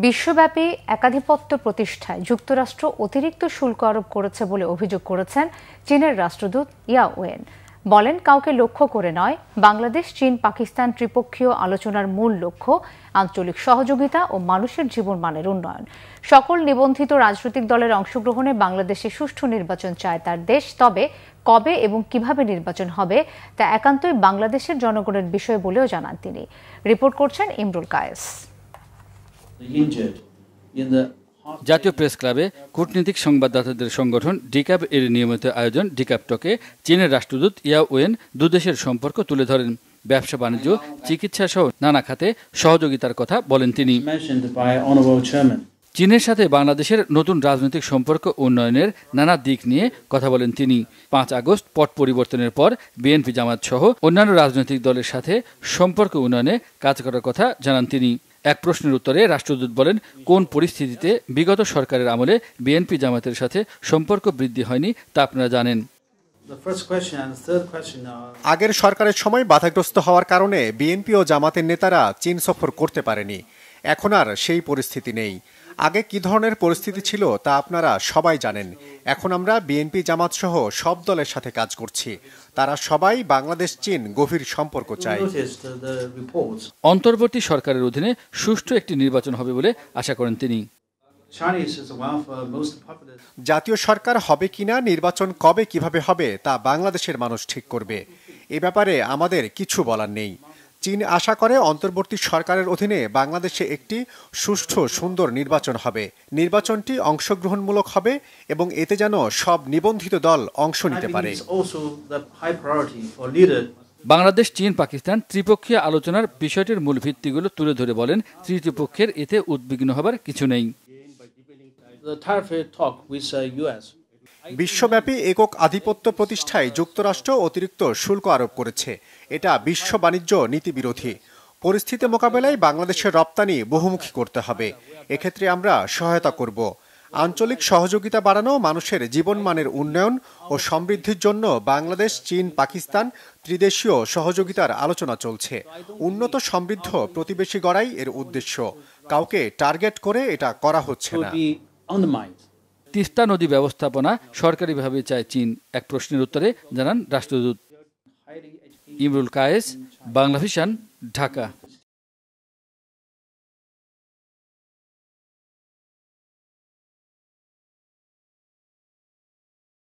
বিশ্বব্যাপী একাধিপত্য প্রতিষ্ঠায় যুক্তরাষ্ট্র অতিরিক্ত শুল্ক আরোপ করেছে বলে অভিযোগ করেছেন চীনের রাষ্ট্রদূত ইয়া ওয়েন। বলেন, কাউকে লক্ষ্য করে নয়, বাংলাদেশ চীন পাকিস্তান ত্রিপক্ষীয় আলোচনার মূল লক্ষ্য আঞ্চলিক সহযোগিতা ও মানুষের জীবনমানের উন্নয়ন। সকল নিবন্ধিত রাজনৈতিক দলের অংশগ্রহণে বাংলাদেশে সুষ্ঠু নির্বাচন চায় তার দেশ, তবে কবে এবং কিভাবে নির্বাচন হবে তা একান্তই বাংলাদেশের জনগণের বিষয় বলেও জানান তিনি। রিপোর্ট করছেন ইমরুল কায়েস। জাতীয় প্রেস ক্লাবে কূটনীতিক সংবাদদাতাদের সংগঠন ডিক্যাব এর নিয়মিত আয়োজন ডিক্যাব টকে চীনের রাষ্ট্রদূত ইয়া ওয়েন দুদেশের সম্পর্ক তুলে ধরেন। ব্যবসা বাণিজ্য, চিকিৎসা সহ নানা খাতে সহযোগিতার কথা বলেন তিনি। চীনের সাথে বাংলাদেশের নতুন রাজনৈতিক সম্পর্ক উন্নয়নের নানা দিক নিয়ে কথা বলেন তিনি। 5 আগস্ট পট পরিবর্তনের পর বিএনপি জামাত সহ অন্যান্য রাজনৈতিক দলের সাথে সম্পর্ক উন্নয়নে কাজ করার কথা জানান তিনি। এক প্রশ্নের উত্তরে রাষ্ট্রদূত বলেন, কোন পরিস্থিতিতে বিগত সরকারের আমলে বিএনপি জামাতের সাথে সম্পর্ক বৃদ্ধি হয়নি তা আপনারা জানেন। আগের সরকারের সময় বাধাগ্রস্ত হওয়ার কারণে বিএনপি ও জামাতের নেতারা চীন সফর করতে পারেনি। এখন আর সেই পরিস্থিতি নেই। আগে কি ধরনের পরিস্থিতি ছিল তা আপনারা সবাই জানেন। এখন আমরা বিএনপি জামাত সহ সব দলের সাথে কাজ করছি। তারা সবাই বাংলাদেশ চীন গভীর সম্পর্ক চায়। অন্তর্বর্তী সরকারের অধীনে সুষ্ঠু একটি নির্বাচন হবে বলে আশা করেন তিনি। জাতীয় সরকার হবে কিনা, নির্বাচন কবে কিভাবে হবে তা বাংলাদেশের মানুষ ঠিক করবে। এ ব্যাপারে আমাদের কিছু বলার নেই। চীন আশা করে অন্তর্বর্তী সরকারের অধীনে বাংলাদেশে একটি সুষ্ঠু সুন্দর নির্বাচন হবে। নির্বাচনটি অংশগ্রহণমূলক হবে এবং এতে যেন সব নিবন্ধিত দল অংশ নিতে পারে। বাংলাদেশ চীন পাকিস্তান ত্রিপক্ষীয় আলোচনার বিষয়টির মূল ভিত্তিগুলো তুলে ধরে বলেন, তৃতীয় পক্ষের এতে উদ্বিগ্ন হবার কিছু নেই। বিশ্বব্যাপী একক আধিপত্য প্রতিষ্ঠায় যুক্তরাষ্ট্র অতিরিক্ত শুল্ক আরোপ করেছে। এটা বিশ্ব বাণিজ্য নীতি বিরোধী। পরিস্থিতি মোকাবেলায় বাংলাদেশের রপ্তানি বহুমুখী করতে হবে। এক্ষেত্রে আমরা সহায়তা করব। আঞ্চলিক সহযোগিতা বাড়ানো, মানুষের জীবনমানের উন্নয়ন ও সমৃদ্ধির জন্য বাংলাদেশ চীন পাকিস্তান ত্রিদেশীয় সহযোগিতার আলোচনা চলছে। উন্নত সমৃদ্ধ প্রতিবেশী গড়াই এর উদ্দেশ্য। কাউকে টার্গেট করে এটা করা হচ্ছে না। তিস্তা নদী ব্যবস্থাপনা সরকারিভাবে চায় চীন, এক প্রশ্নের উত্তরে জানান রাষ্ট্রদূত। ইমরুল কায়েস, বাংলা ভিশন, ঢাকা।